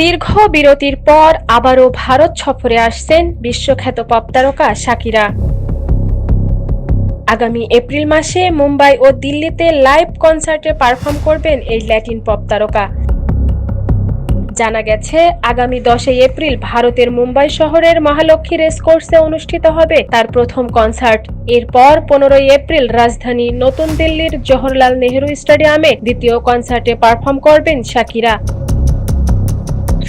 দীর্ঘ বিরতির পর আবারও ভারত সফরে আসছেন বিশ্বখ্যাত পপ তারকা শাকিরা। আগামী এপ্রিল মাসে মুম্বাই ও দিল্লিতে লাইভ কনসার্টে পারফর্ম করবেন এই ল্যাটিন পপ তারকা। জানা গেছে, আগামী 10 এপ্রিল ভারতের মুম্বাই শহরের মহালক্ষ্মী রেসকোর্সে অনুষ্ঠিত হবে তার প্রথম কনসার্ট। এরপর 15 এপ্রিল রাজধানী নতুন দিল্লির জওহরলাল নেহরু স্টেডিয়ামে দ্বিতীয় কনসার্টে পারফর্ম করবেন শাকিরা।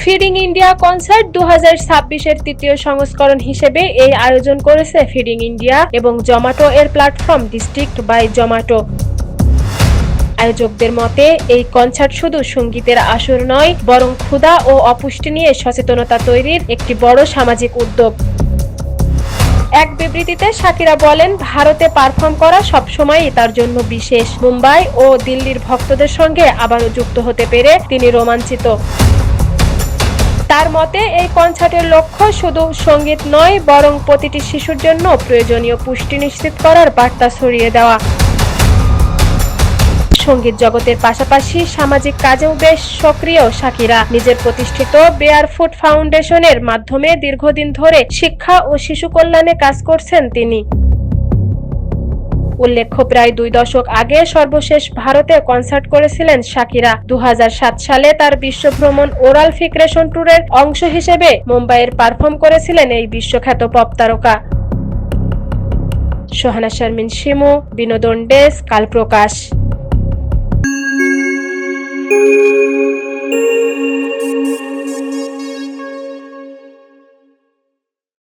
ফিডিং ইন্ডিয়া কনসার্ট 2026-এর তৃতীয় সংস্করণ হিসেবে এই আয়োজন করেছে ফিডিং ইন্ডিয়া এবং জোম্যাটো এর প্ল্যাটফর্ম ডিস্ট্রিক্ট বাই জোম্যাটো। আয়োজকদের মতে এই কনসার্ট শুধু সঙ্গীতের আসর নয়, বরং ক্ষুধা ও অপুষ্টি নিয়ে সচেতনতা তৈরির একটি বড় সামাজিক উদ্যোগ। এক বিবৃতিতে শাকিরা বলেন, ভারতে পারফর্ম করা সবসময়ই তার জন্য বিশেষ। মুম্বাই ও দিল্লির ভক্তদের সঙ্গে আবারও যুক্ত হতে পেরে তিনি রোমাঞ্চিত। তার মতে এই কনসার্টের লক্ষ্য শুধু সঙ্গীত নয়, বরং প্রতিটি শিশুর জন্য প্রয়োজনীয় পুষ্টি নিশ্চিত করার বার্তা ছড়িয়ে দেওয়া। সঙ্গীত জগতের পাশাপাশি সামাজিক কাজেও বেশ সক্রিয় শাকিরা। নিজের প্রতিষ্ঠিত বেয়ারফুট ফাউন্ডেশনের মাধ্যমে দীর্ঘদিন ধরে শিক্ষা ও শিশু কল্যাণে কাজ করছেন তিনি। উল্লেখ্য, প্রায় 2 দশক আগে সর্বশেষ ভারতে কনসার্ট করেছিলেন শাকিরা। 2007 সালে তার বিশ্বভ্রমণ ওরাল ফিক্রেশন ট্যুরের অংশ হিসেবে মুম্বাইয়ের পারফর্ম করেছিলেন এই বিশ্বখ্যাত পপ তারকা। সোহানা শারমিন শিমু, বিনোদন ডেস্ক, কাল প্রকাশ।